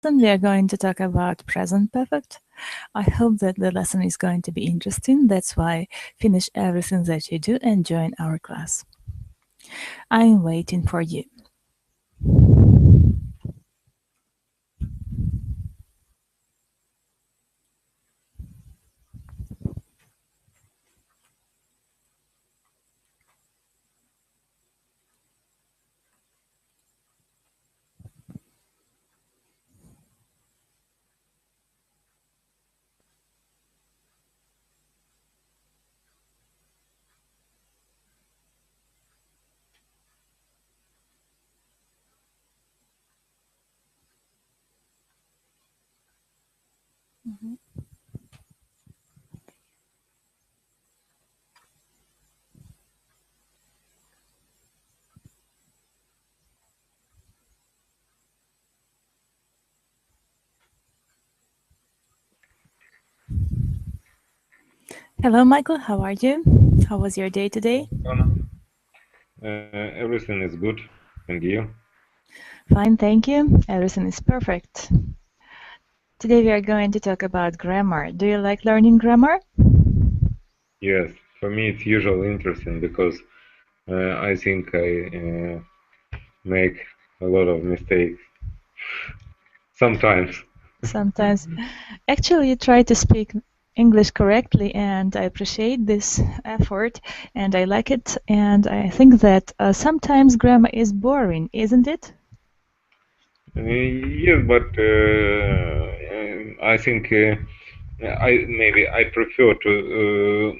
lesson, we are going to talk about present perfect. I hope that the lesson is going to be interesting. That's why finish everything that you do and join our class. I'm waiting for you. Hello, Michael. How are you? How was your day today? Everything is good. And you? Fine, thank you. Everything is perfect. Today we are going to talk about grammar. Do you like learning grammar? Yes, for me it's usually interesting because I think I make a lot of mistakes. Sometimes. Sometimes. Actually, you try to speak English correctly, and I appreciate this effort, and I like it, and I think that sometimes grammar is boring, isn't it? Yes, but I think I prefer to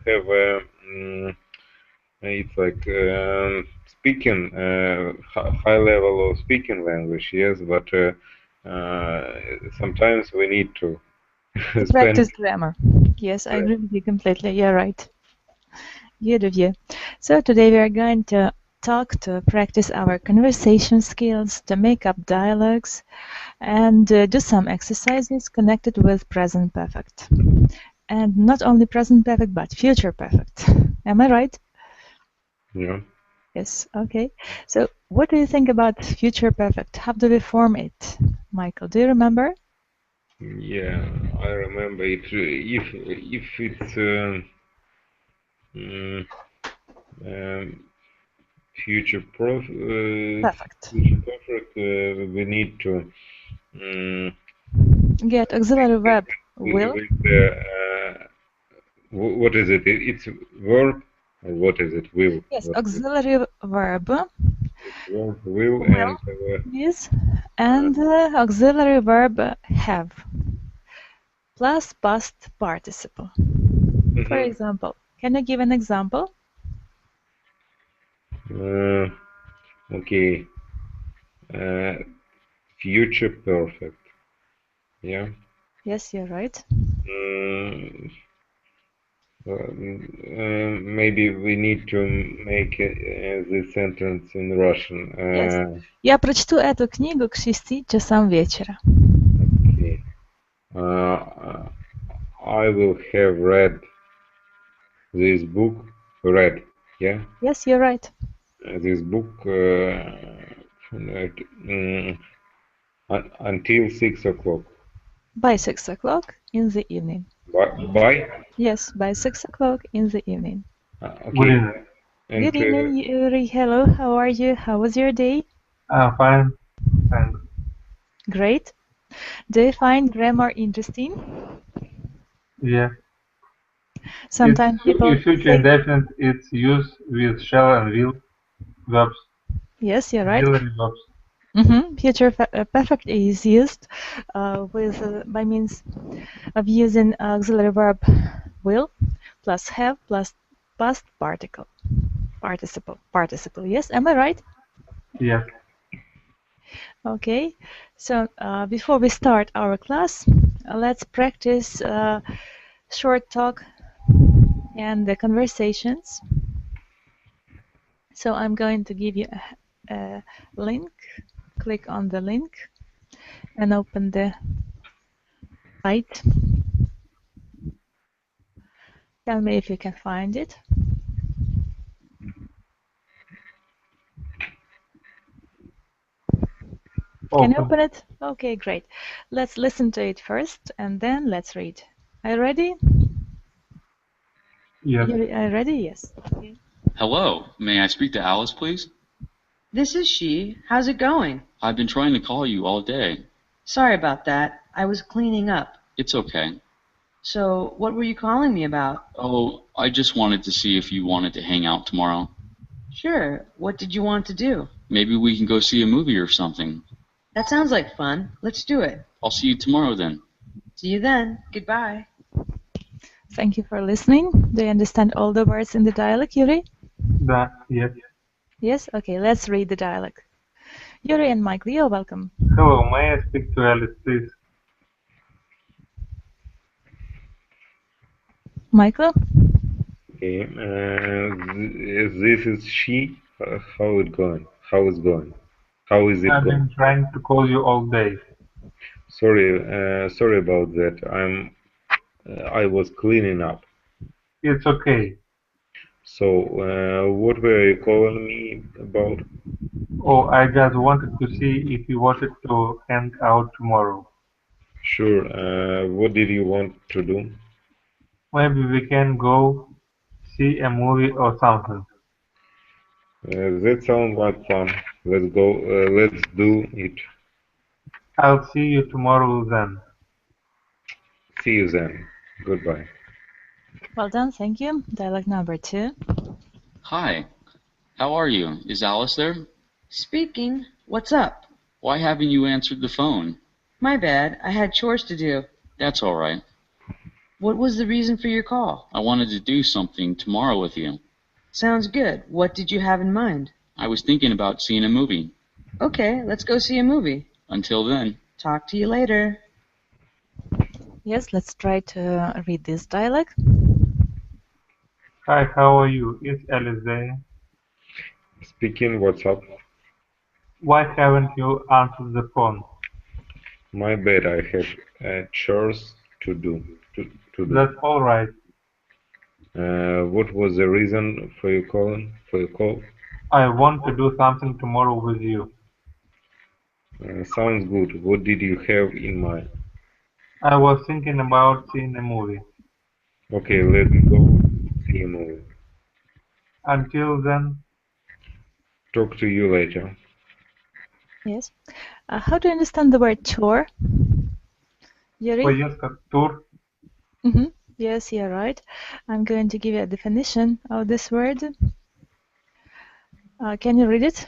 have it's like speaking high level of speaking language. Yes, but sometimes we need to spend. Practice grammar. Yes, I agree with you completely. You're right. Good of you. So today we are going to talk to practice our conversation skills, to make up dialogues, and do some exercises connected with present perfect. And not only present perfect, but future perfect. Am I right? Yeah. Yes, okay. So what do you think about future perfect? How do we form it? Michael, do you remember? Yeah, I remember it. If it's mm, um, Perfect. future perfect, we need to um, Get auxiliary verb will. with what is it? It's verb, or what is it? Will. Yes, What is it? auxiliary verb It's verb, will, will and is and auxiliary verb have plus past participle. For example, can you give an example? okay. Future perfect. Yeah. Yes, you're right. Maybe we need to make this sentence in Russian. Yes. Я прочту эту книгу к 6 часам вечера. Okay. I will have read this book. Read, yeah? Yes, you're right. This book until 6 o'clock. By 6 o'clock in the evening. By? Yes, by 6 o'clock in the evening. Okay. And, Good evening, Yuri. Hello, how are you? How was your day? Fine, thanks. Great. Do you find grammar interesting? Yeah. Sometimes people In future say... indefinite, it's used with shall and will verbs. Yes, you're right. Auxiliary verbs. Future perfect is used by means of using auxiliary verb will plus have plus past participle. Yes, am I right? Yeah. Okay. So before we start our class, let's practice short talk and the conversations. So I'm going to give you a link. Click on the link and open the site. Tell me if you can find it. Can you open it? Okay, great. Let's listen to it first and then let's read. Are you ready? Yes. Are you ready? Yes. Okay. Hello, may I speak to Alice, please? This is she. How's it going? I've been trying to call you all day. Sorry about that. I was cleaning up. It's okay. So, what were you calling me about? Oh, I just wanted to see if you wanted to hang out tomorrow. Sure. What did you want to do? Maybe we can go see a movie or something. That sounds like fun. Let's do it. I'll see you tomorrow then. See you then. Goodbye. Thank you for listening. Do you understand all the words in the dialogue, Yuri? Yes. Yes? Okay, let's read the dialogue. Yuri and Michael, you're welcome. Hello, may I speak to Alice, please? Michael? Okay. This is she. How it going? How is going? How is it I've going? been trying to call you all day. Sorry about that. I was cleaning up. It's okay. So, what were you calling me about? Oh, I just wanted to see if you wanted to hang out tomorrow. Sure. What did you want to do? Maybe we can go see a movie or something. That sounds like fun. Let's go. Let's do it. I'll see you tomorrow then. See you then. Goodbye. Well done, thank you. Dialogue number 2. Hi, how are you? Is Alice there? Speaking. What's up? Why haven't you answered the phone? My bad. I had chores to do. That's all right. What was the reason for your call? I wanted to do something tomorrow with you. Sounds good. What did you have in mind? I was thinking about seeing a movie. Okay, let's go see a movie. Until then. Talk to you later. Yes, let's try to read this dialogue. Hi, how are you? Is Alice there? Speaking, what's up? Why haven't you answered the phone? My bad, I had chores to do. That's all right. What was the reason for your call? I want to do something tomorrow with you. Sounds good. What did you have in mind? I was thinking about seeing a movie. Okay, let's go see a movie. Until then, Talk to you later. Yes. How do you understand the word chore? Yuri? поездка, тур, Yes, you're right. I'm going to give you a definition of this word. Can you read it?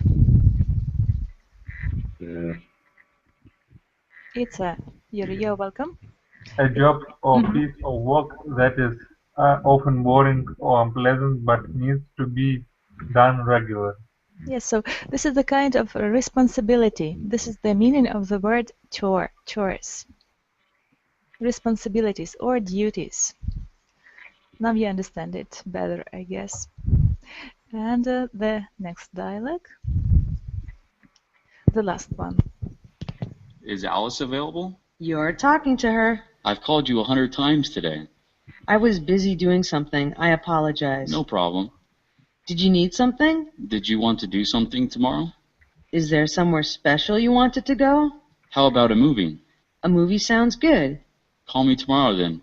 It's a Yuri, you're welcome. a job or piece of work that is often boring or unpleasant but needs to be done regularly. Yes, so this is the kind of responsibility. This is the meaning of the word chore, chores. Responsibilities or duties. Now you understand it better, I guess. And the next dialogue. The last one. Is Alice available? You're talking to her. I've called you 100 times today. I was busy doing something. I apologize. No problem. Did you need something? Did you want to do something tomorrow? Is there somewhere special you wanted to go? How about a movie? A movie sounds good. Call me tomorrow then.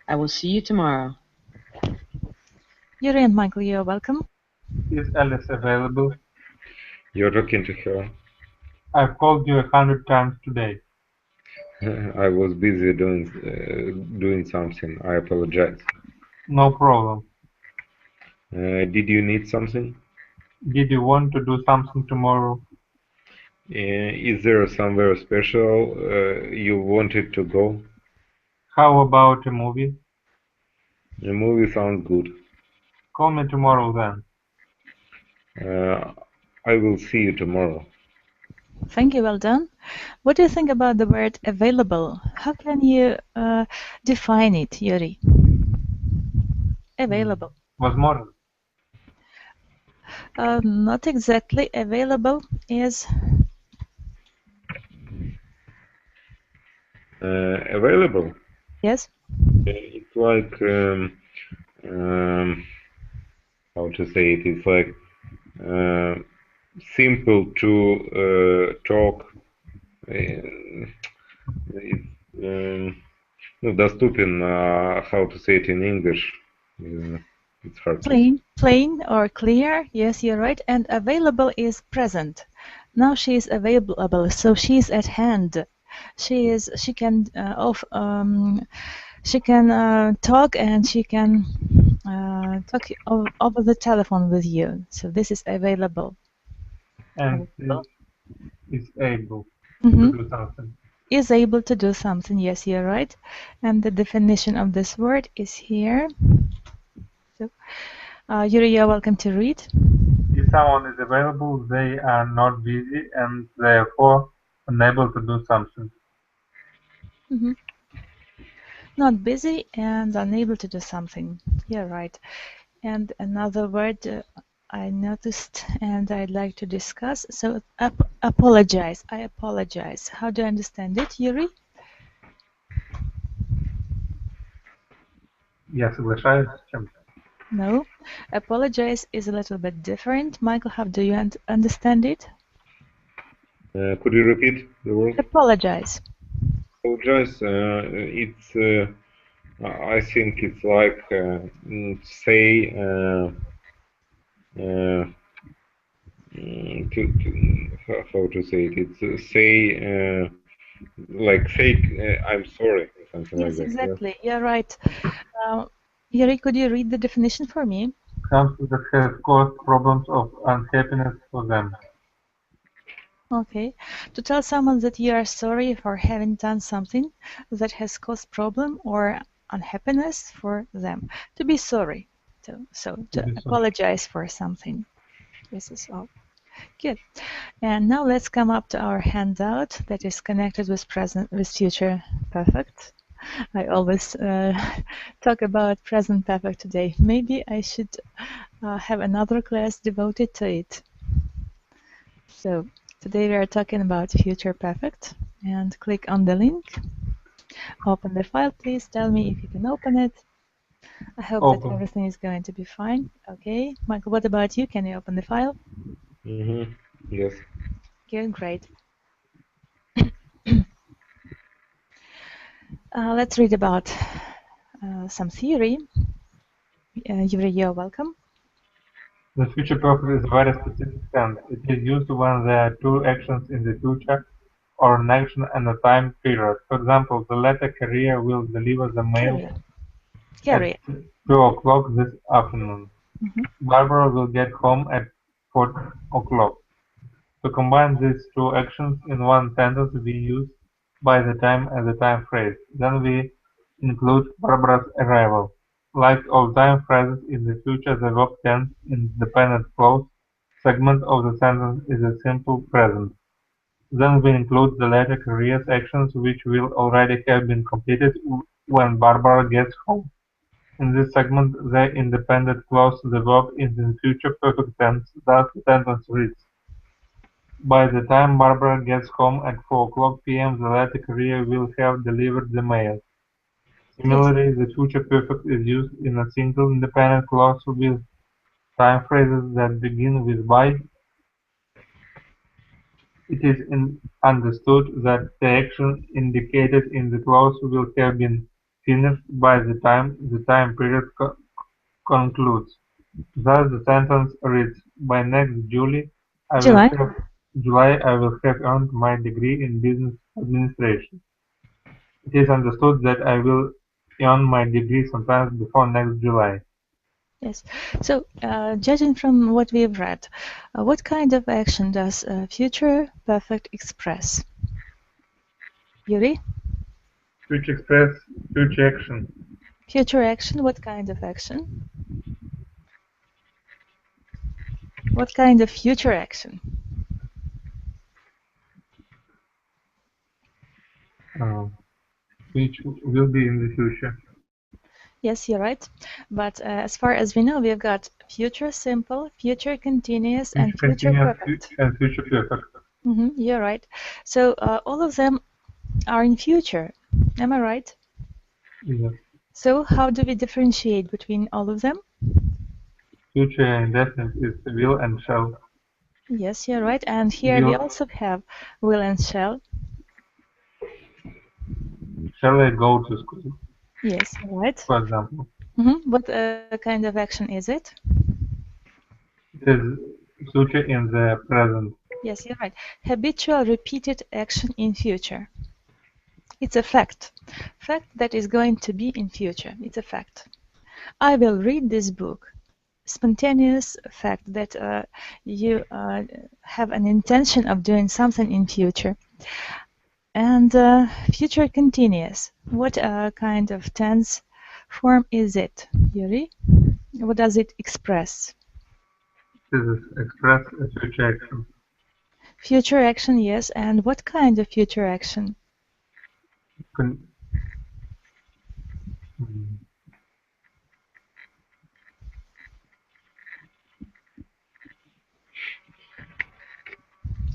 I will see you tomorrow. Yuri and Michael, you're welcome. Is Alice available? You're talking to her. I've called you 100 times today. I was busy doing something. I apologize. No problem. Did you need something? Did you want to do something tomorrow? Is there somewhere special you wanted to go? How about a movie? The movie sounds good. Call me tomorrow then. I will see you tomorrow. Thank you, well done. What do you think about the word available? How can you define it, Yuri? Available. Возможно. Not exactly. Available is Available? yes. It's like how to say it? It's like simple to talk доступен, how to say it in English? It's hard to say. Plain or clear. Yes, you're right. And available is present. Now she is available, so she is at hand. She can talk, and she can talk over the telephone with you. So this is available. And is able Mm-hmm. to do something. Is able to do something. Yes, you're right. And the definition of this word is here. So, Yuri, you're welcome to read. If someone is available, they are not busy and therefore unable to do something. Mm-hmm. Not busy and unable to do something. Yeah, right. And another word I noticed and I'd like to discuss. So, apologize. I apologize. How do you understand it, Yuri? Я соглашаюсь с чем-то. No. Apologize is a little bit different. Michael, how do you understand it? Could you repeat the word? Apologize. Apologize. It's I think it's like say how to say it? It's say like say I'm sorry or something like Yes, that. exactly. You're right. Yuri, could you read the definition for me? Something that has caused problems of unhappiness for them. Okay. To tell someone that you are sorry for having done something that has caused problem or unhappiness for them. To be sorry. To apologize for something. This is all. Good. And now let's come up to our handout that is connected with future perfect. I always talk about present perfect today. Maybe I should have another class devoted to it. So today we are talking about future perfect, and click on the link. Open the file, please. Tell me if you can open it. I hope that everything is going to be fine. Okay, Michael, what about you? Can you open the file? Mm-hmm. Yes. Good, great. Let's read about some theory. Yuri, you're welcome. The future perfect is a very specific tense. It is used when there are two actions in the future or an action and a time period. For example, the letter carrier will deliver the mail at 2 o'clock this afternoon. Barbara will get home at 4 o'clock. To combine these two actions in one sentence, we use by the time as a time phrase. Then we include Barbara's arrival. Like all time phrases in the future, the verb tense independent clause segment of the sentence is a simple present. Then we include the later careers actions which will already have been completed when Barbara gets home. In this segment, the independent clause, the verb is in future perfect tense, thus the sentence reads: by the time Barbara gets home at 4 p.m., the letter carrier will have delivered the mail. Similarly, the future perfect is used in a single independent clause with time phrases that begin with by. It is understood that the action indicated in the clause will have been finished by the time period concludes. Thus, the sentence reads: by next July, I will have earned my degree in business administration. It is understood that I will earn my degree sometime before next July. Yes. So, judging from what we've read, what kind of action does future perfect express? Yuri? Future express future action. Future action, what kind of action? What kind of future action? Which will be in the future. Yes, you're right. But as far as we know, we've got future simple, future continuous, and future perfect. And future perfect. You're right. So all of them are in future. Am I right? Yes. So how do we differentiate between all of them? Future indefinite is will and shall. Yes, you're right. And here we also have will and shall. Shall I go to school? Yes, right. For example, What kind of action is it? it is future in the present. Yes, you're right. Habitual repeated action in future. It's a fact. Fact that is going to be in future. It's a fact. I will read this book. Spontaneous fact that you have an intention of doing something in future. And future continuous. What kind of tense form is it, Yuri? What does it express? This is express a future action. Future action, yes. And what kind of future action?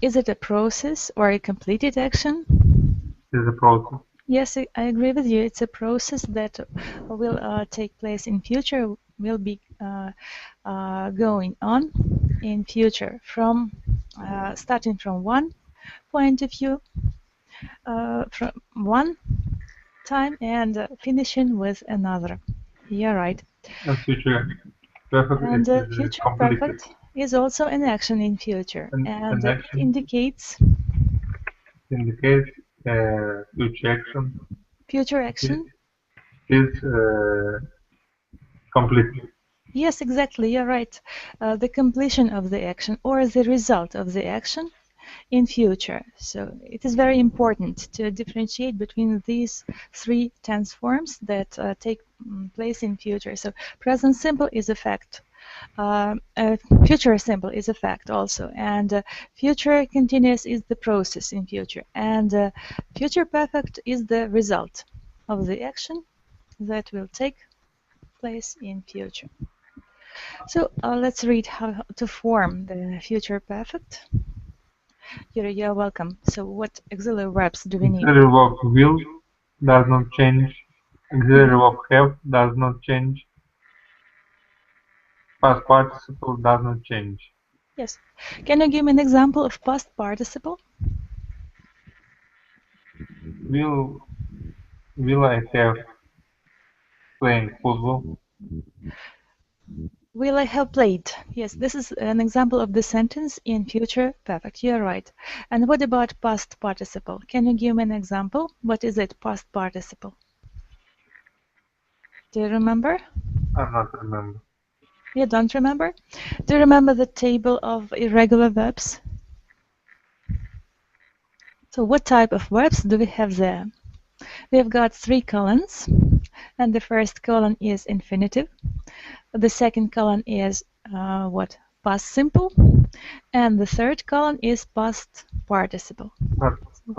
Is it a process or a completed action? It is a process. Yes, I agree with you. It's a process that will take place in future, will be going on in future from starting from one point of view, from one time and finishing with another. You're right. And future perfect And is future completed. perfect is also an action in future, and An it action indicates indicates future action. future action. Is complete. Yes, exactly. You're right. The completion of the action or the result of the action in future. So it is very important to differentiate between these three tense forms that take place in future. So present simple is a fact. Future simple is a fact also, and future continuous is the process in future, and future perfect is the result of the action that will take place in future. So let's read how to form the future perfect. Yuri, you're welcome. So what auxiliary verbs do we need? Auxiliary verb will does not change. Auxiliary verb have does not change. Past participle does not change. Yes. Can you give me an example of past participle? Will I have playing football? Will I have played? Yes, this is an example of the sentence in future perfect. You're right. And what about past participle? Can you give me an example? What is it, past participle? Do you remember? I not remember. You don't remember? Do you remember the table of irregular verbs? So what type of verbs do we have there? We have got 3 columns, and the first column is infinitive. The second column is what? Past simple. And the third column is past participle.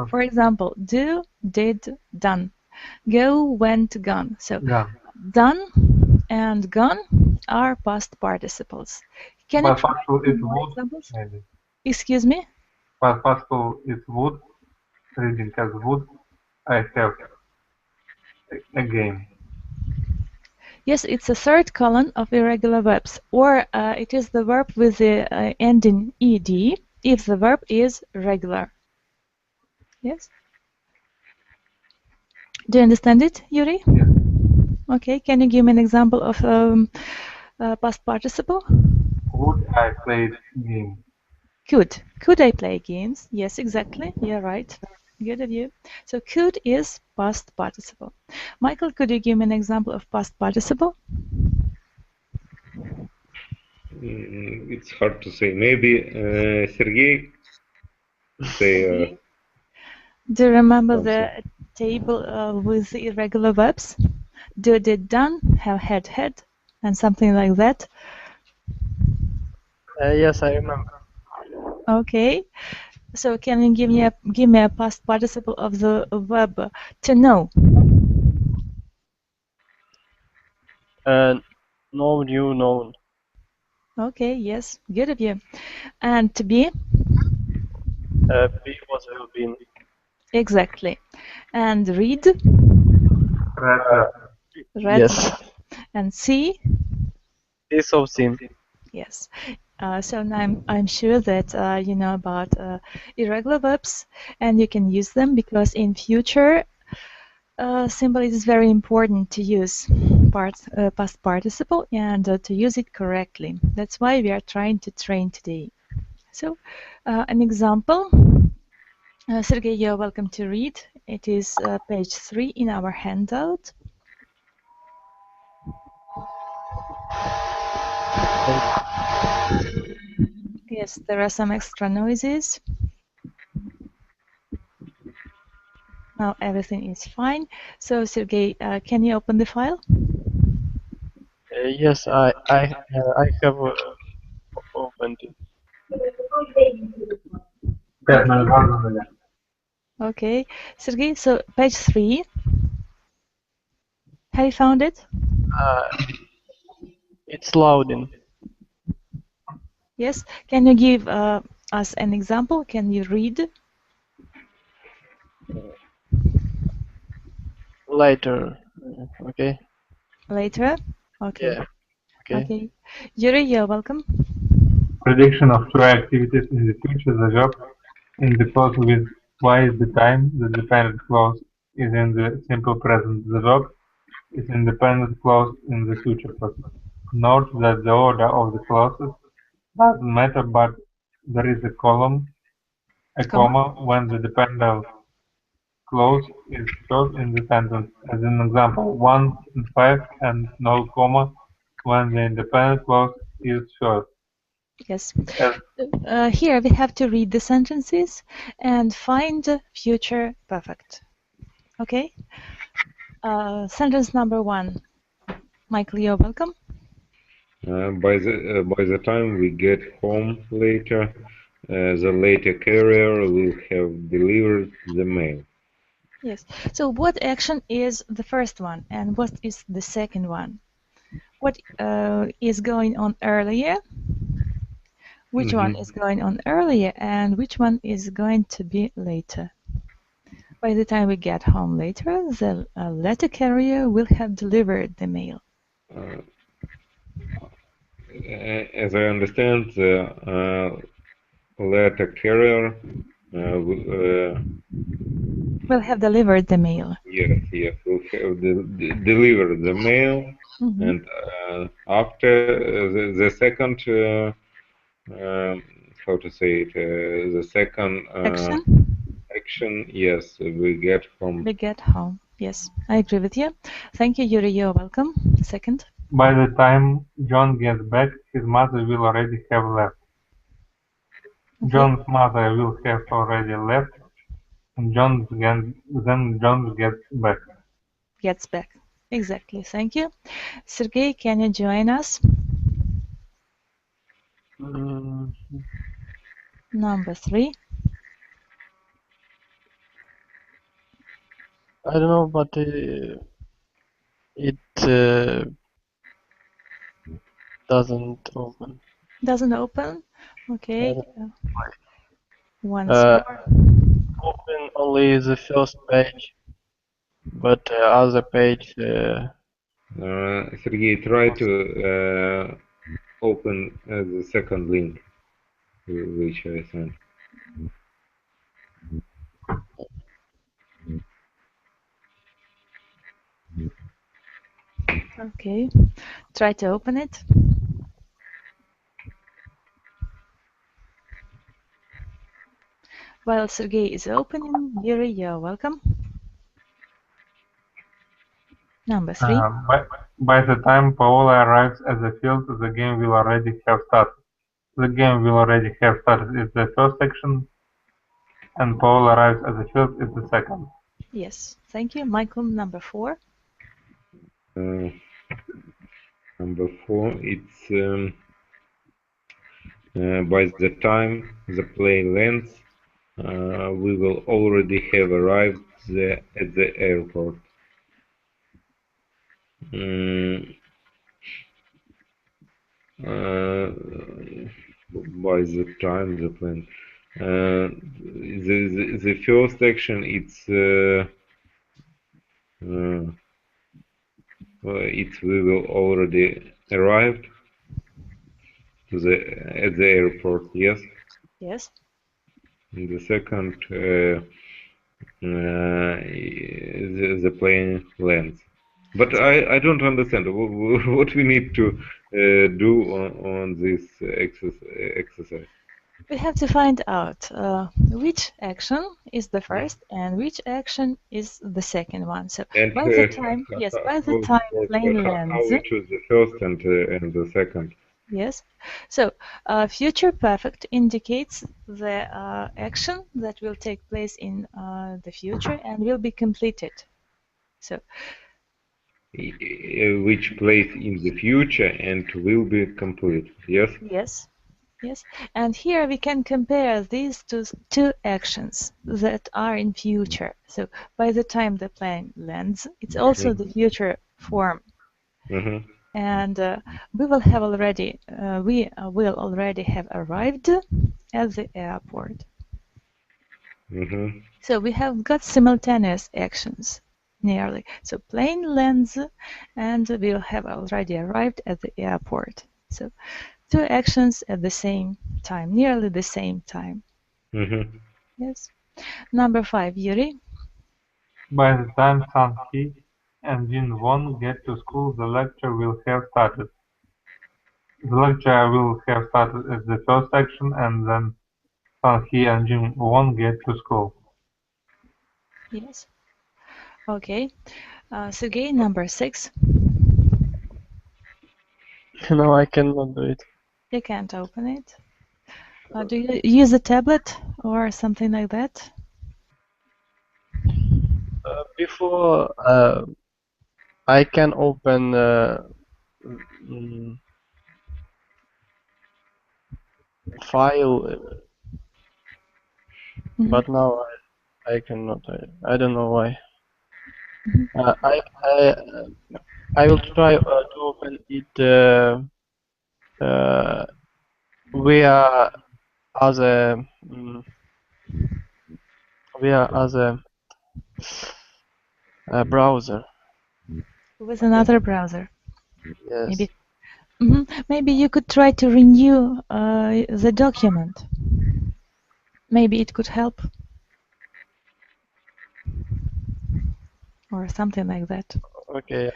For example, do, did, done. Go, went, gone. So done and gone are past participles. Can you try more examples? Excuse me? Past participle is would. Reading as would. I have a game. Yes, it's a third column of irregular verbs, or it is the verb with the ending ed if the verb is regular. Yes? Do you understand it, Yuri? Yes. Okay, can you give me an example of past participle? Would I play games? Could. Could I play games? Yes, exactly. You're right. Good of you. So could is past participle. Michael, could you give me an example of past participle? It's hard to say. Maybe Sergey. Say. Do you remember the table with the irregular verbs? Do, did, done, have, had, and something like that? Yes, I remember. Okay. So can you give me a past participle of the verb to know? Know, knew, known. Okay, yes, good of you. And to be? Be, was, will, been. Exactly. And read? Read. Yes. And see? Is of seen. Yes. So now I'm sure that you know about irregular verbs, and you can use them because in future Symbol is very important to use past participle and to use it correctly. That's why we are trying to train today. So, an example. Sergey, you're welcome to read. It is page 3 in our handout. Yes, there are some extra noises. Now everything is fine. So, Sergey, can you open the file? Yes, I have opened it. Okay, Sergey, so page 3. Have you found it? It's loading. Yes. Can you give us an example? Can you read? Later. Okay. Later? Okay. Yeah. Okay. Okay. Yuri, you're welcome. Prediction of two activities in the future. The verb in the clause with twice the time. The dependent clause is in the simple present. The verb is independent clause in the future perfect. Note that the order of the clauses doesn't matter, but there is a comma when the dependent clause is first in the sentence. As an example, 1 and 5, and no comma when the independent clause is first. Yes. As Here we have to read the sentences and find future perfect. Okay. Sentence number 1. Michael, you're welcome. By the time we get home later, the later carrier will have delivered the mail. Yes. So what action is the first one and what is the second one? What is going on earlier? Which one is going on earlier and which one is going to be later? By the time we get home later, the letter carrier will have delivered the mail. As I understand, the letter carrier will have delivered the mail. Yes, will have delivered the mail, and after the second, how to say it, the second action, yes, we get home. We get home. Yes, I agree with you. Thank you, Yuri. You're welcome. Second. By the time John gets back, his mother will already have left. Okay. John's mother will have already left, and then John gets back. Gets back. Exactly. Thank you. Sergey, can you join us? Number 3. I don't know, but it doesn't open. Doesn't open? Okay. Once more. Open only the first page, but other page. Sergey, try to open the second link, which I sent. Okay, try to open it. While Sergey is opening, Yuri, you're welcome. Number 3. By the time Paola arrives at the field, the game will already have started. The game will already have started is the first section, and Paola arrives at the field is the second. Yes, thank you. Michael, number 4. Number 4, it's by the time the plane lands, we will already have arrived at the airport. By the time the plane, the first action, it's we will already arrived at the airport. Yes. Yes. And the second, the plane lands. But I don't understand what we need to do on this exercise. We have to find out which action is the first and which action is the second one. So And by the time, yes, by the time plane how lands, we choose the first and the second. yes. So future perfect indicates the action that will take place in the future and will be completed. So Which place in the future and will be complete. Yes. yes. Yes, and here we can compare these two actions that are in future. So by the time the plane lands, it's also the future form, and we will already have arrived at the airport. So we have got simultaneous actions nearly. So plane lands, and we'll have already arrived at the airport. So two actions at the same time, nearly the same time. Yes. Number 5, Yuri. By the time San-hee and Jin-won get to school, the lecture will have started. The lecture will have started as the first action, and then San-hee and Jin-won get to school. Yes. Okay. Sergey, number 6. No, I cannot do it. You can't open it. Do you use a tablet or something like that? Before I can open file, but now I cannot. I don't know why. I will try to open it via other browser. With another browser. Yes. Maybe. Maybe you could try to renew the document. Maybe it could help. Or something like that. Okay, I'll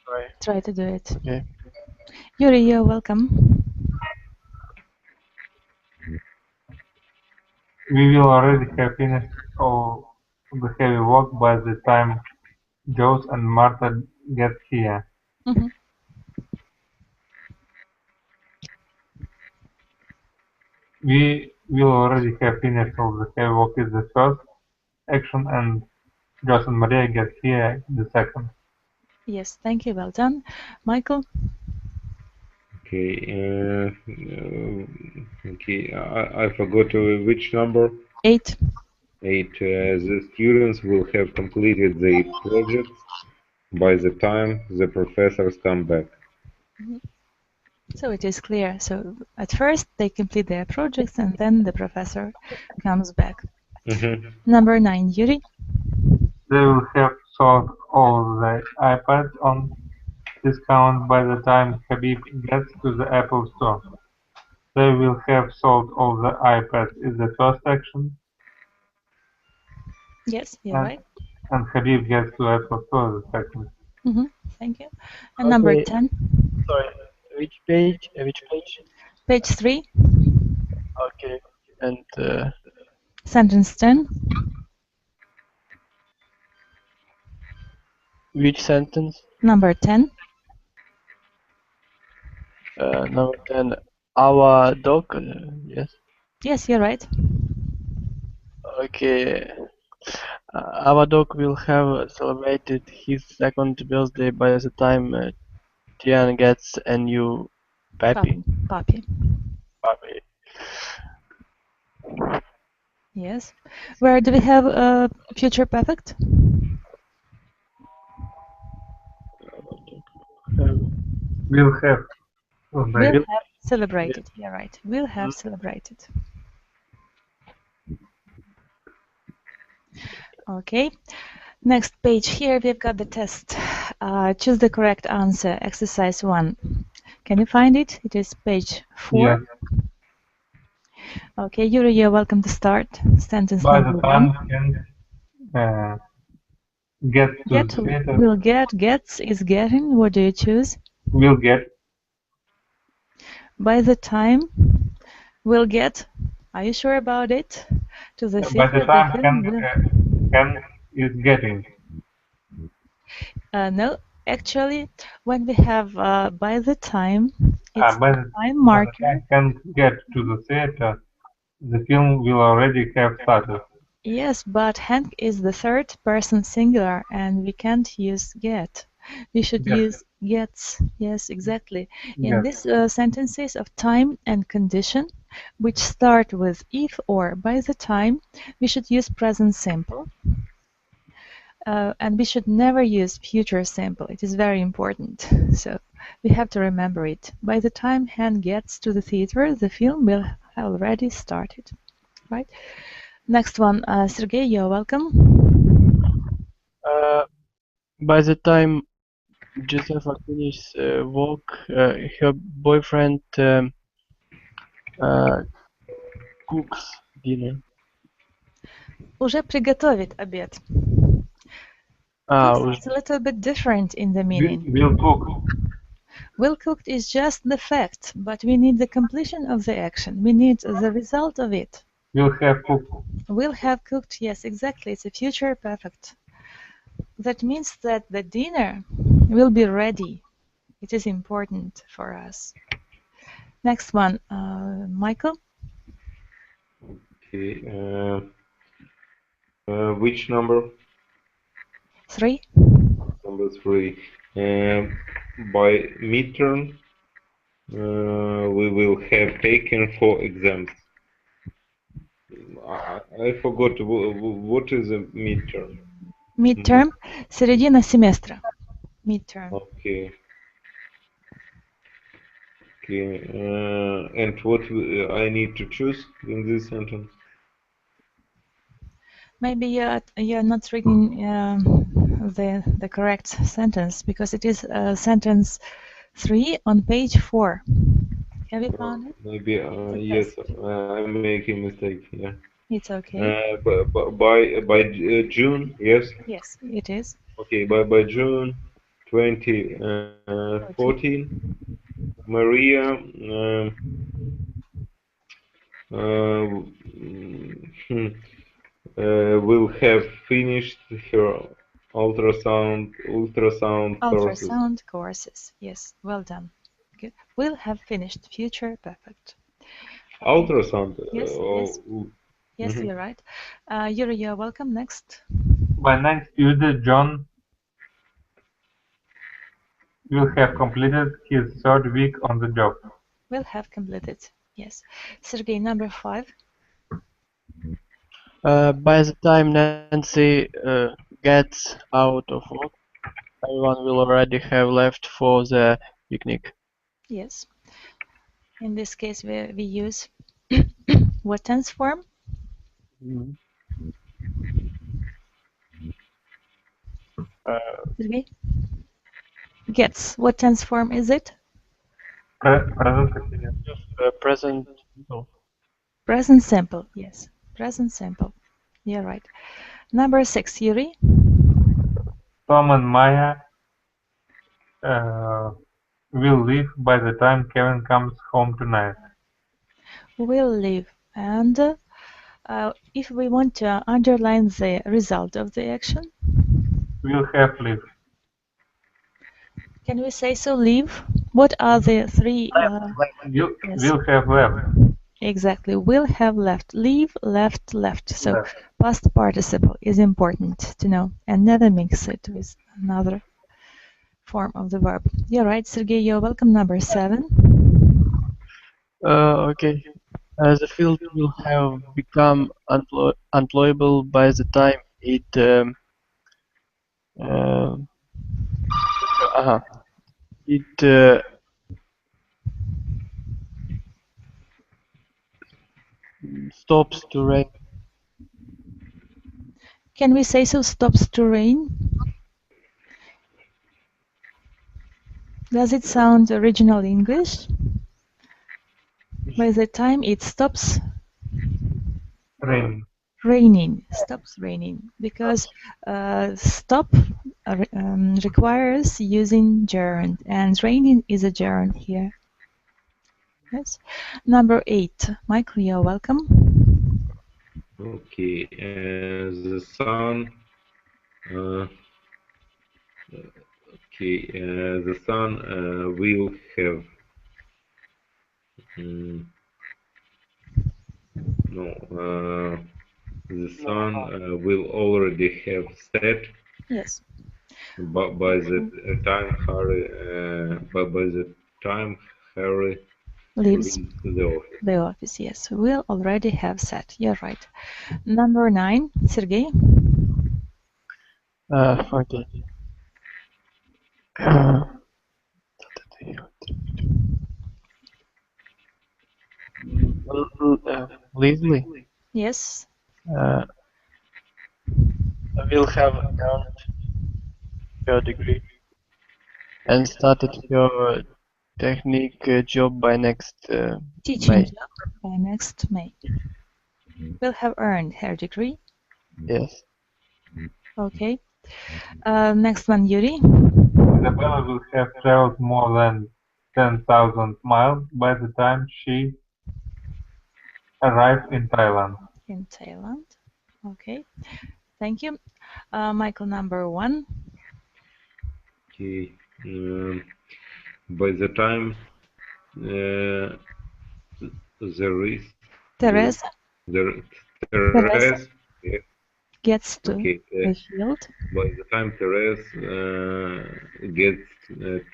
try. Try to do it. Okay. Yuri, you're welcome. We will already have finished all the heavy work by the time Joyce and Martha get here. We will already have finished all the heavy work is the first action, and Joyce and Maria get here the second. Yes, thank you. Well done. Michael? Okay. Okay. I forgot which number. 8. 8. The students will have completed their projects by the time the professors come back. So it is clear. So at first they complete their projects and then the professor comes back. Number 9, Yuri. They will have sold all the iPads on discount by the time Habib gets to the Apple Store. They will have sold all the iPads is the first action. Yes, you're right. And Habib gets to Apple Store the second. Thank you. And number 10. Sorry, which page? Which page? Page 3. Okay. And sentence 10. Which sentence? Number 10. Number 10. Our dog. Yes. Yes, you're right. Okay. Our dog will have celebrated his second birthday by the time Tian gets a new puppy. Puppy. Yes. Where do we have future perfect? Will have. Will have celebrated. You're right. Will have celebrated. Okay. Next page here we've got the test. Choose the correct answer. Exercise 1. Can you find it? It is page 4. Yeah. Okay, Yuri, you're welcome to start. Sentence by number the time 1. get to Get the theater. will get, gets is getting. What do you choose? Will get. By the time will get. Are you sure about it? To the By the theater, time film will. can is getting. No, actually, when we have by the time, it's By a the time by marker. the time can get to the theater, the film will already have started. Yes, but Hank is the third person singular and we can't use get. We should Get. use gets. Yes, exactly. In Get. these sentences of time and condition, which start with if or by the time, we should use present simple. And we should never use future simple. It is very important. So we have to remember it. By the time Han gets to the theater, the film will have already started. Right? Next one, Sergey, you're welcome. By the time Josefa finishes work, her boyfriend cooks dinner. Уже приготовит обед. Уже. It's a little bit different in the meaning. Will cook. Will cooked is just the fact, but we need the completion of the action. We need the result of it. Will have cooked. Will have cooked, yes, exactly. It's a future perfect. That means that the dinner will be ready. It is important for us. Next one, Michael. Okay. Which number? 3. Number 3. By midterm, we will have taken 4 exams. I forgot what is a midterm. Midterm, середина семестра. Midterm. Okay. Okay. And what I need to choose in this sentence? Maybe you're not reading the correct sentence because it is sentence 3 on page 4. Have you found it? Maybe yes, I'm making mistake here. It's okay. By June, yes. Yes, it is. Okay, by June 2014, Maria will have finished her ultrasound courses. Ultrasound courses. Yes, well done. Good. Will have finished. Future perfect. Ultrasound. Yes, yes. Yes, you're right. Yuri, you're welcome. Next. By next Tuesday, John will have completed his 3rd week on the job. Will have completed. Yes. Sergey, number 5. By the time Nancy gets out of work, everyone will already have left for the picnic. Yes. In this case, we use what tense form? Sergey? Gets. What tense form is it? Present continuous. Present simple. Present simple. Yes. Present simple. You're right. Number 6, Yuri. Tom and Maya will leave by the time Kevin comes home tonight. Will leave. And if we want to underline the result of the action, Will have leave. can we say so? Leave. What are the 3? Will have left. Exactly. Will have left. Leave, left, left. So Left. past participle is important to know and never mix it with another form of the verb. You're right, Sergey. You're welcome. Number 7. Okay. The field will have become unemployable by the time it stops to rain. Can we say so? Stops to rain. Does it sound original English? By the time it stops Rain. raining, stops raining, because stop requires using gerund, and raining is a gerund here. Yes. Number 8. Michael, you're welcome. Okay, the sun. The sun will have. The sun will already have set. Yes. But by the time Harry Leaves leaves the office. the office. Yes, will already have set. You're right. Number 9. Sergey. Okay. Leslie Yes. will have earned your degree and started your technique job by next Teaching May. job by next May. Will have earned her degree. Yes. Okay. Next one, Yuri. Isabella will have traveled more than 10,000 miles by the time she arrives in Thailand. In Thailand. Okay. Thank you. Michael, number 1. Okay. By the time there is Teresa Therese. Yeah. gets to Okay. the field. By the time Therese gets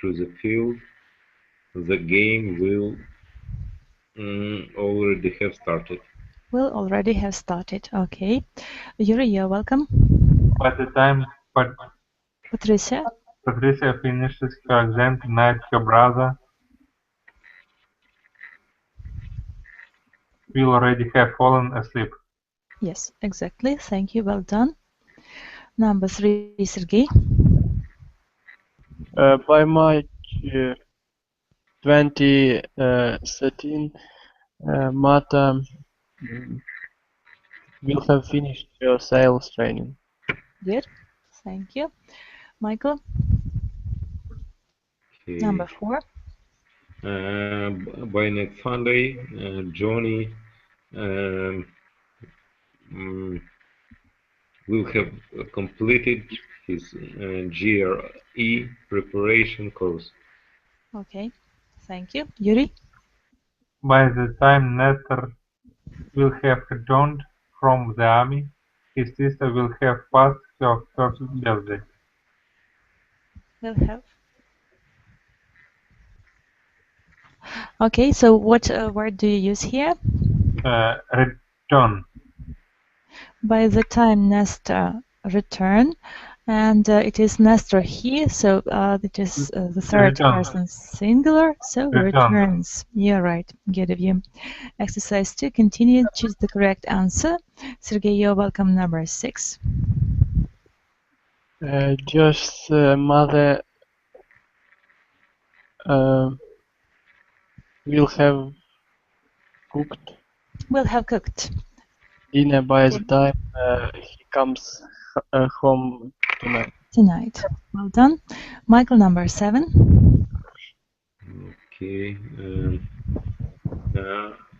to the field, the game will already have started. Will already have started. Okay. Yuri, you're welcome. By the time Patricia Patricia finishes her exam tonight, her brother will already have fallen asleep. Yes, exactly. Thank you. Well done. Number 3, Sergey. By March 2013, Marta will have finished your sales training. Good. Thank you. Michael. Okay. Number 4. By next Sunday, Johnny will have completed his GRE preparation course. Okay. Thank you. Yuri. By the time Nestor will have returned from the army, his sister will have passed her first birthday. Will have. Okay. So what word do you use here? Return. By the time Nestor return, and it is Nestor he, so it is the third person singular, so returns. You're right. Good of you. Exercise 2. Continue. Choose the correct answer. Sergey, you're welcome. Number 6. Josh's mother will have cooked Will have cooked dinner by the time he comes home tonight. tonight. Well done. Michael, number 7. Okay.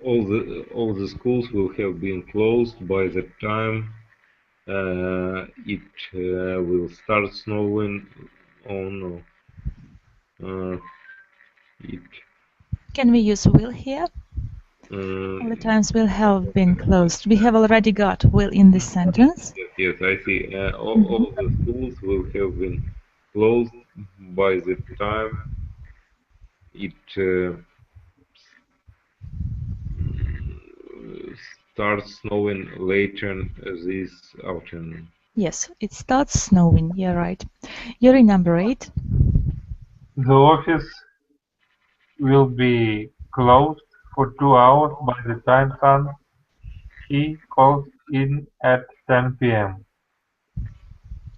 All the schools will have been closed by the time it will start snowing. Oh no. Can we use will here? All the times will have been closed. We have already got will in this sentence. Yes, I see. All the schools will have been closed by the time it starts snowing later this afternoon. Yes, it starts snowing. You're right. Yuri, number 8. The office will be closed for 2 hours by the time he calls in at 10 p.m.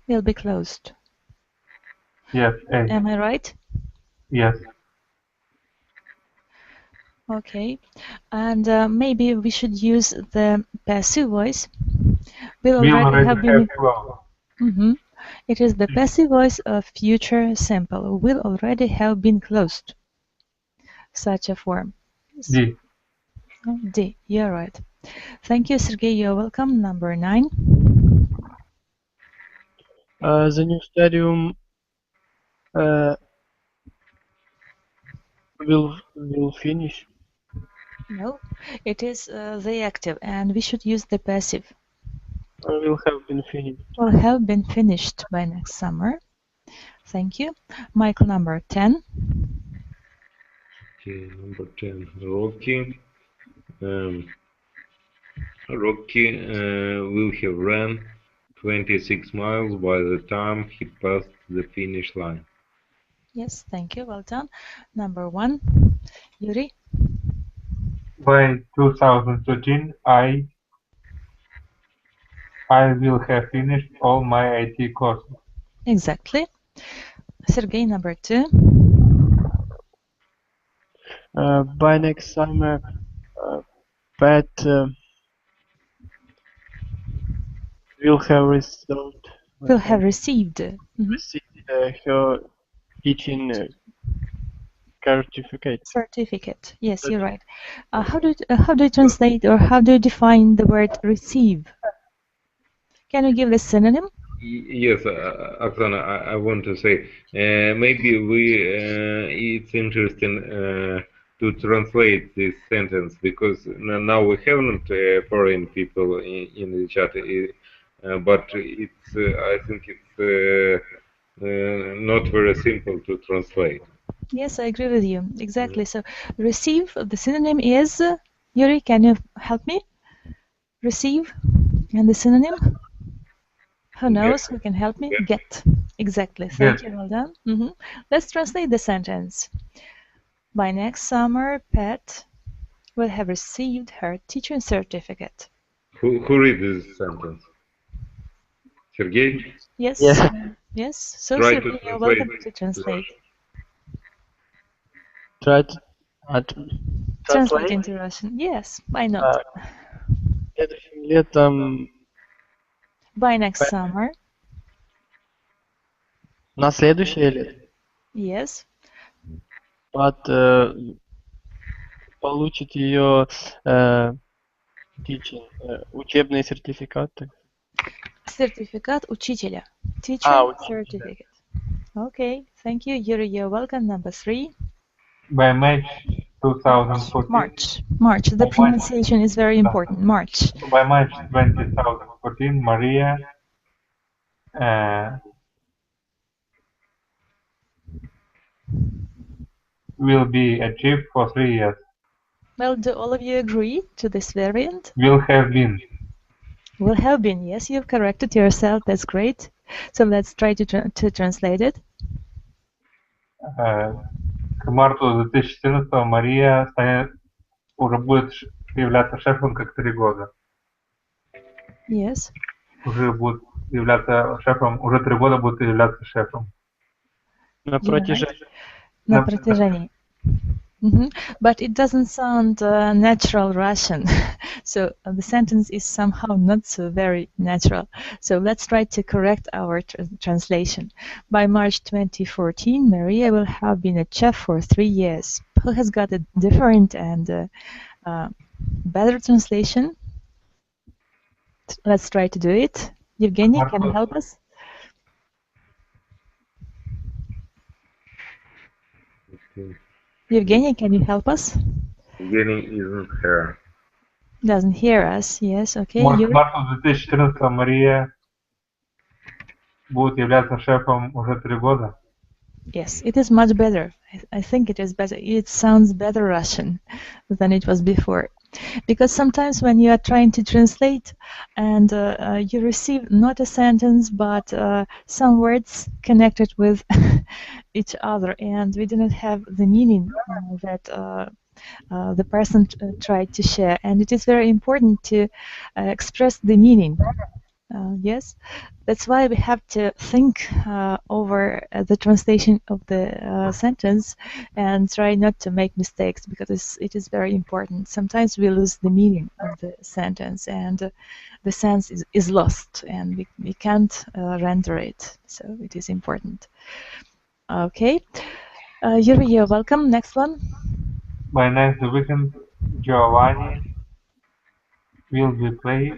Will be closed. Yes, Am I right? yes. Okay. And maybe we should use the passive voice. Will Will already already have been. closed. Mhm. It is the passive voice of future simple. Will already have been closed. Such a form. D. D. You're right. Thank you, Sergey. You're welcome. Number 9. The new stadium will finish. No, it is the active, and we should use the passive. Will have been finished. Will have been finished by next summer. Thank you. Michael, number 10. Okay, number 10. Rocky. Rocky will have ran 26 miles by the time he passed the finish line. Yes, thank you. Well done. Number 1. Yuri. By 2013, I will have finished all my IT courses. Exactly. Sergey, number 2. By next summer, Pat will have received. Will have received. Received her teaching certificate. Certificate. Yes, you're right. How do you translate or how do you define the word receive? Can you give the synonym? Yes, Oksana, I want to say maybe it's interesting to translate this sentence because now we haven't foreign people in the chat, but it's I think it's not very simple to translate. Yes, I agree with you. Exactly. So receive, the synonym is, Yuri, can you help me? Receive, and the synonym? Who knows? Who can help me? Get. Exactly. Thank you. Well done. Let's translate the sentence. By next summer, Pat will have received her teaching certificate. Who reads this sentence? Sergey? Yes. Yeah. Yes. So Try Sergey, to you're translate welcome to translate. Try to Translate into Russian. Yes. Why not? Следующим летом. By next summer. На следующее лето. Yes. Пат получит ее teaching, учебные сертификаты. Сертификат учителя. Teacher certificate. Okay, thank you, Yuri. You're welcome. Number 3. By March 2014. March. The pronunciation is very important. March. By March 2014, Maria will be a chief for 3 years. Well, do all of you agree to this variant? Will have been. Will have been. Yes, you've corrected yourself. That's great. So let's try to translate it. К марту 2014 Мария уже будет являться шефом как 3 года. Yes. Уже будет являться шефом, уже 3 года будет являться шефом. На протяжении. На протяжении. But it doesn't sound natural Russian. So the sentence is somehow not so very natural. So let's try to correct our translation. By March 2014, Maria will have been a chef for 3 years. Who has got a different and better translation? Let's try to do it. Evgeny, can you help us? Evgeny, can you help us? Evgeny isn't here. Doesn't hear us. Yes, okay. К марту 2014 Мария будет являться шефом уже 3 года. Yes, it is much better. I think it is better. It sounds better Russian than it was before. Because sometimes when you are trying to translate and you receive not a sentence but some words connected with each other and we do not have the meaning that the person tried to share, and it is very important to express the meaning Yes, that's why we have to think over the translation of the sentence and try not to make mistakes, because it is very important. Sometimes we lose the meaning of the sentence, and the sense is lost, and we can't render it. So it is important. Okay, Yuri, you're welcome. Next one. By next weekend, Giovanni will be playing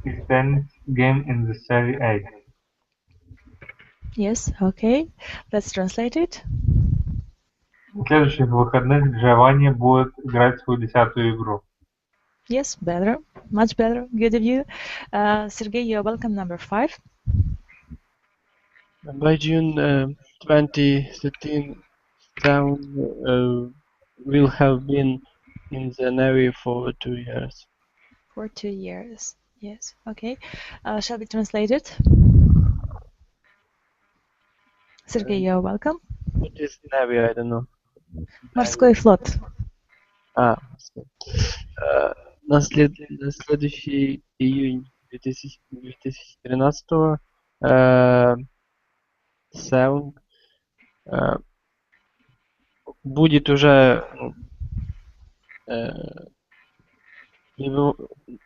his tennis game in the Serie A. Yes, okay. Let's translate it. На следующих выходных Giovanni будет играть свою 10-ю игру. Yes, better, much better. Good of you. Sergey, you're welcome. Number 5. By June 2013, Sam will have been in the Navy for 2 years. For 2 years. Yes, okay. Shall we translate it? Sergey, you're welcome. What is Navy? I don't know. Морской флот. На следующий июнь 2013 Sam будет уже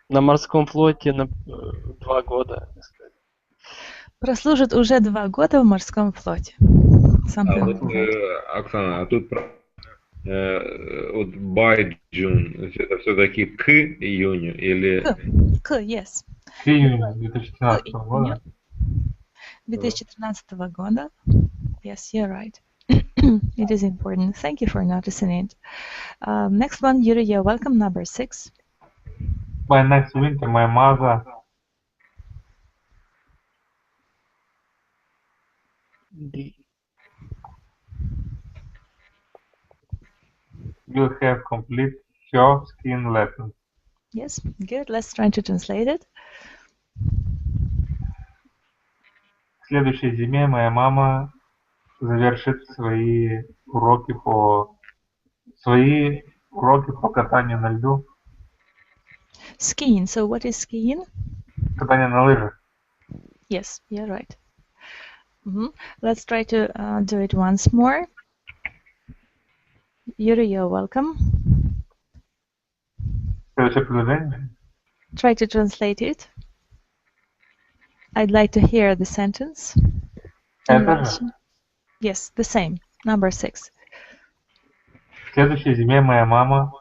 на морском флоте на 2 года. Прослужит уже 2 года в морском флоте. Оксана, а тут вот by June, это все-таки к июню или... К, yes. К июню 2013 года. 2013 года. Yes, you're right. It is important. Thank you for noticing it. Next one, Yuri, you're welcome. Number 6. By next winter, my mother will have complete her skiing lessons. Yes, good. Let's try to translate it. В следующей зиме моя мама завершит свои уроки по катанию на льду. Skiing. So what is skiing? Катание на лыжах. Yes, you're right. Let's try to do it once more. Yuri, you're welcome. Следующее предложение. Try to translate it. I'd like to hear the sentence. Это же. Yes, the same. Number 6. В следующей зиме моя мама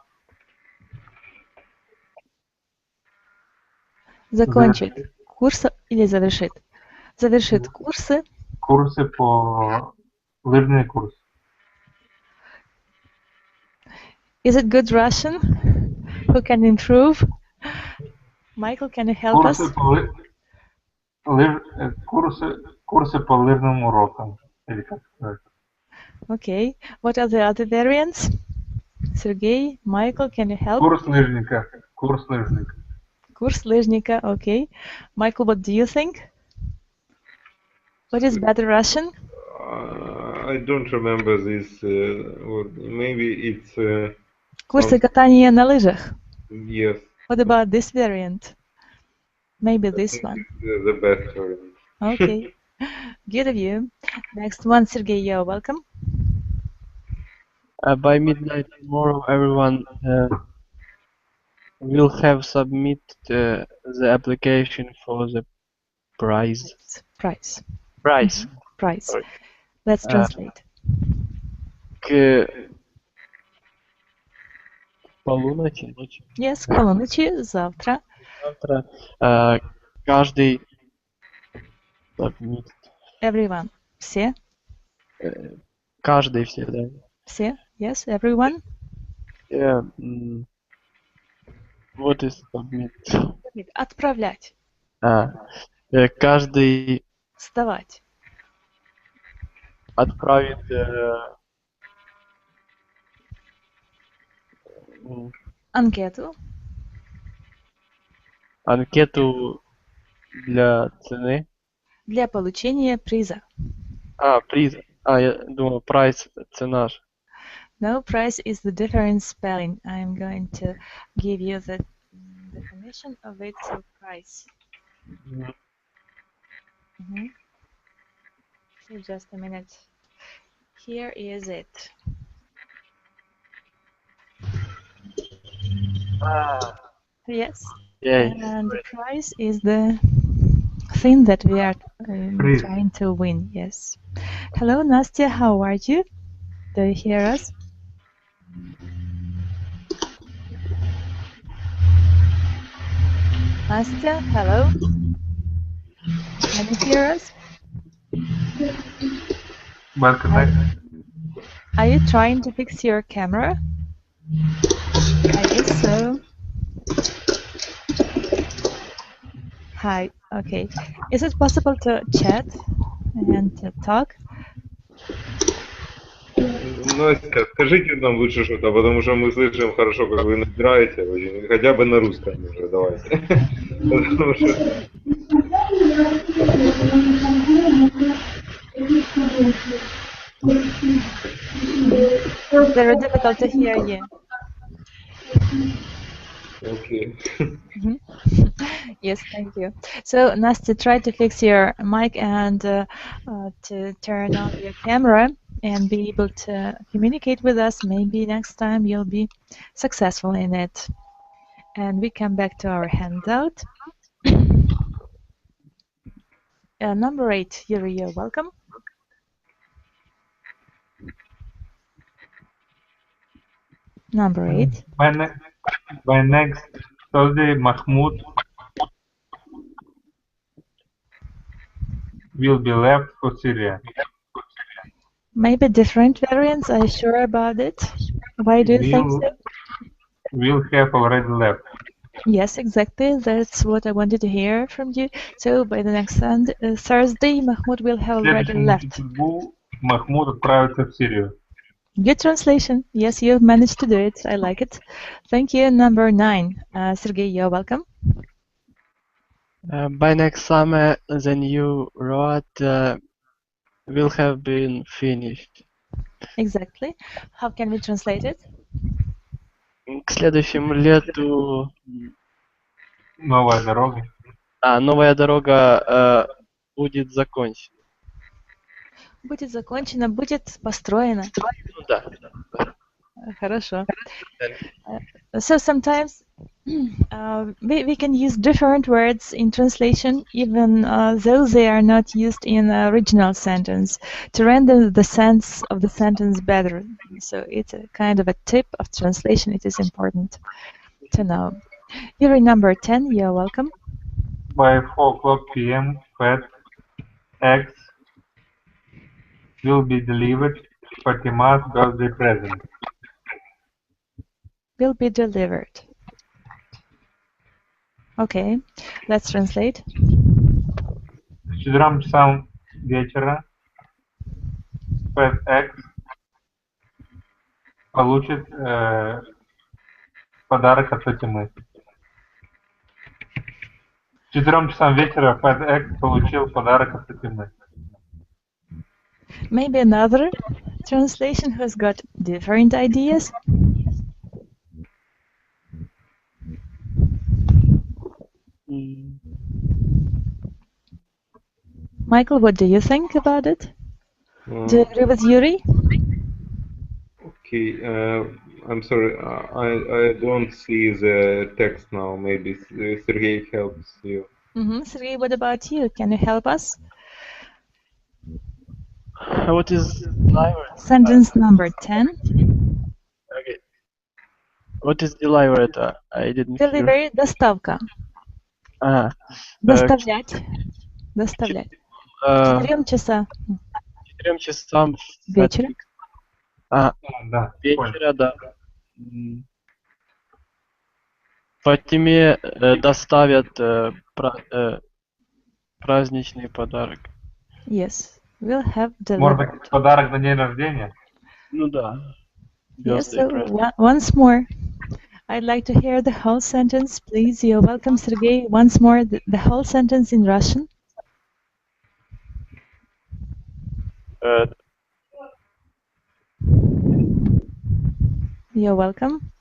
Закончит курсы или завершит? Завершит курсы. Курсы по лыжный курс. Is it good Russian? Who can improve? Michael, can you help us? Курсы по лыжным урокам. Или как сказать? Okay. What are the other variants? Sergey, Michael, can you help? Курс лыжника. Курс лыжника. Курс лыжника, okay. Michael, what do you think? What is better Russian? I don't remember this. Maybe it's... Курсы катания на лыжах. Yes. What about this variant? Maybe this one. The best variant. Okay. Good of you. Next one, Sergey, you're welcome. By midnight tomorrow, everyone will have submitted the application for the prize. Prize. Prize. Prize. Sorry. Let's translate. К полуночи. Yes, к полуночи, завтра. Завтра каждый submit. Everyone. Все. Каждый, все, да. Все. Yes, everyone. What is submit? Отправлять. Каждый Сдавать. отправит анкету для цены. Для получения приза. Приз. Я думал, price — цена. No, price is the different spelling. I'm going to give you the definition of it. So price. Mhm. So just a minute. Here is it. Yes. Yes. And the prize is the thing that we are Prize. trying to win. Yes. Hello, Nastya. How are you? Do you hear us? Nastya, hello. Can you hear us? Well connected. Are you trying to fix your camera? I guess so. Hi. Okay. Is it possible to chat and to talk? Настя, скажите нам лучше что-то, потому что мы слышим хорошо, как вы набираете, очень, хотя бы на русском уже давайте. Потому что It's very difficult to hear you. окей. Mhm. Yes, thank you. So, Nastya, try to fix your mic and to turn on your camera and be able to communicate with us. Maybe next time you'll be successful in it. And we come back to our handout. Number 8, Yuri, you're welcome. Number 8. By next Thursday, Mahmoud will be left for Syria. Maybe different variants. Are you sure about it? Why do you think so? Will have already left. Yes, exactly. That's what I wanted to hear from you. So by the next Thursday, Mahmoud will have already left. Mahmoud отправится в Сирию. Good translation. Yes, you've managed to do it. I like it. Thank you. Number 9. Sergey, you're welcome. By next summer, the new road will have been finished. Exactly. How can we translate it? К следующему лету Новая дорога. новая дорога будет закончена. Будет закончено, будет построено. Ну да. Хорошо. So sometimes we can use different words in translation, even though they are not used in the original sentence, to render the sense of the sentence better. So it's a kind of a tip of translation. It is important to know. Yuri, number 10, you're welcome. By 4 p.m. FedEx will be delivered Fatima's birthday present. Will be delivered. Okay, let's translate. К 4 часам вечера FedEx получит подарок от Фатимы. К 4 часам вечера FedEx получил подарок от Фатимы. Maybe another translation has got different ideas. Michael, what do you think about it? Do you agree with Yuri? Okay, I'm sorry, I don't see the text now. Maybe Sergey helps you. Sergey, what about you? Can you help us? What is delivered? Sentence number 10. Okay. What is delivered? I didn't hear. Delivery, доставка. Доставлять. Доставлять. К 4 часам. 4 часам вечера. Да, вечера, да. Фатиме доставят праздничный подарок. Yes, we'll have delivered. Может быть, подарок на день рождения? Ну да. Yes, so once more. I'd like to hear the whole sentence, please. You're welcome, Sergey. Once more, the whole sentence in Russian. You're welcome.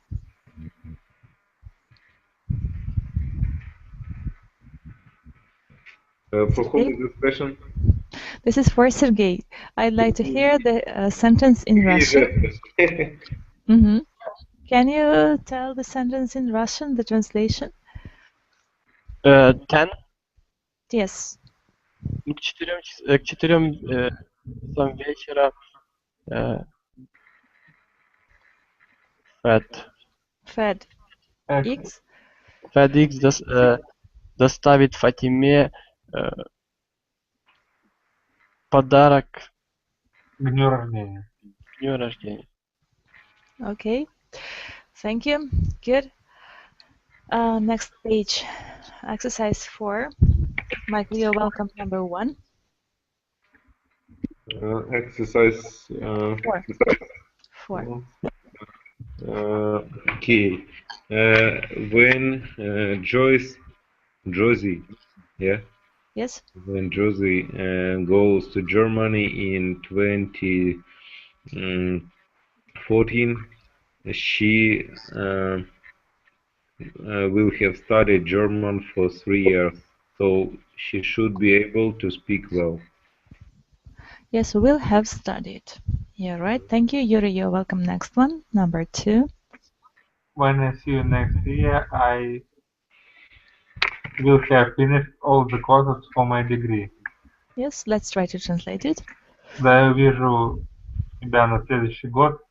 For whom is this question? This is for Sergey. I'd like to hear the sentence in Russian. Mm-hmm. Can you tell the sentence in Russian, the translation? 10 Yes. к 4 часам вечера Fed X FedEx доставит Фатиме подарок К дню рождения. к дню рождения. Okay. Thank you. Good. Next page. Exercise 4. Michael, you're welcome. Number 1. Exercise 4. Okay. When Josie, yeah, Yes. when Josie goes to Germany in 2014, she will have studied German for 3 years, so she should be able to speak well. Yes, will have studied. Yeah, right. Thank you, Yuri. You're welcome. Next one. Number 2. When I see you next year, I will have finished all the courses for my degree. Yes, let's try to translate it. Когда я увижу тебя на следующий год,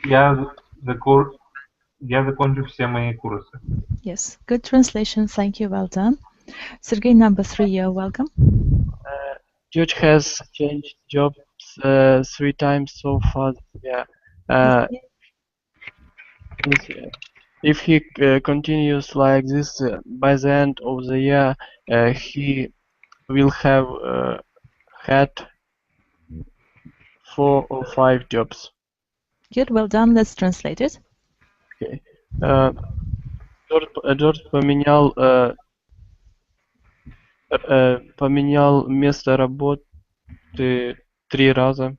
я закончу все мои курсы. Yes, good translation. Thank you. Well done. Sergey, number 3. You're welcome. George has changed jobs 3 times so far. Yeah. If he continues like this, by the end of the year, he will have had 4 or 5 jobs. Good. Well done. Let's translate it. Okay. Джордж поменял место работы 3 раза.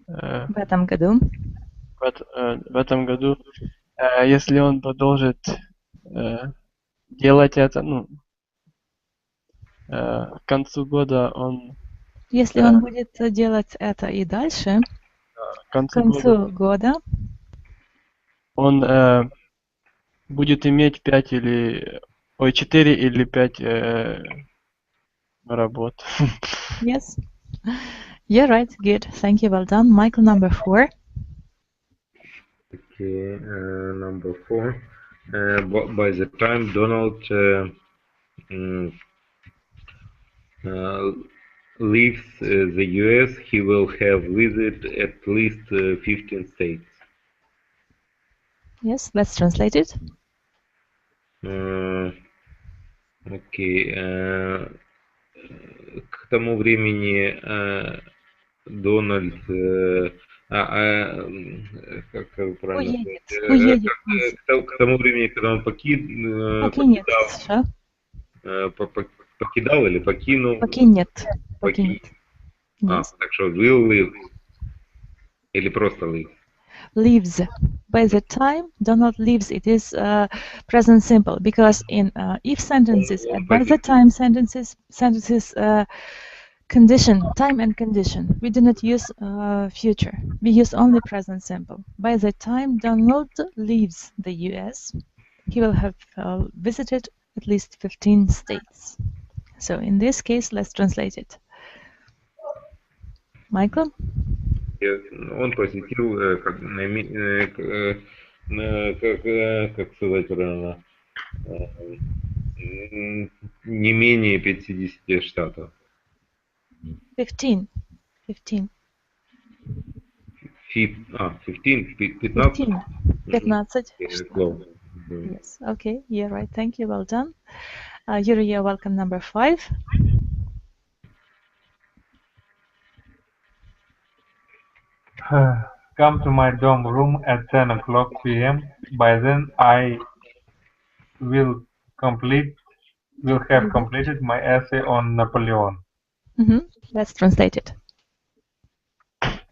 В этом году. В этом году. Если он продолжит делать это, к концу года он... Если он будет делать это и дальше, к концу года он будет иметь 4 или 5 работ. Yes. You're right. Good. Thank you. Well done. Michael, number 4. Okay, number 4. By the time Donald leaves the US, he will have visited at least 15 states. Yes, let's translate it. Окей. К тому времени Дональд как правильно уедет. К тому времени, когда он покинет США. Покидал или покинул? Покинет. Yes. Так что will live или просто live? Leaves. By the time Donald leaves, it is present simple, because in if sentences and by the time sentences condition, time and condition, we do not use future. We use only present simple. By the time Donald leaves the US, he will have visited at least 15 states. So in this case, let's translate it. Michael? Он посетил, как сказать правильно, не менее 50 штатов. 15. 15. 15. Yes, okay, yeah, right, thank you, well done. Yuri, you're welcome, number 5. Come to my dorm room at 10 o'clock p.m. By then I will have completed my essay on Napoleon. Let's translate it.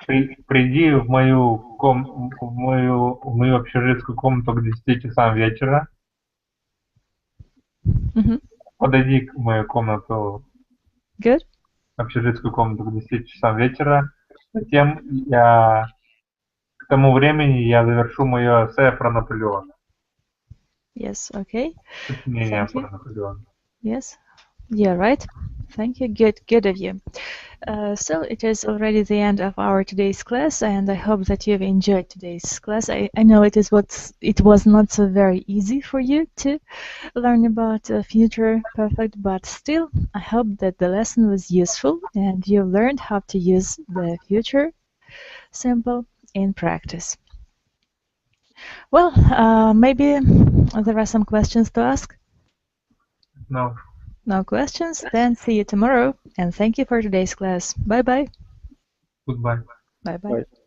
Приди в мою общежитскую комнату к 10 часам вечера. Mhm. Подойди в мою комнату, Good. общежитскую комнату к 10 часам вечера. Затем к тому времени я завершу мое эссе про Наполеона. Yes. Okay. Сочинение Thank you. про Наполеона. Yes. Yeah. Right. Thank you. Good. Good of you. So it is already the end of our today's class, and I hope that you've enjoyed today's class. I know it was not so very easy for you to learn about future perfect, but still, I hope that the lesson was useful and you learned how to use the future simple in practice. Well, maybe there are some questions to ask. No. No questions? Then see you tomorrow, and thank you for today's class. Bye-bye. Goodbye. Bye-bye. Bye.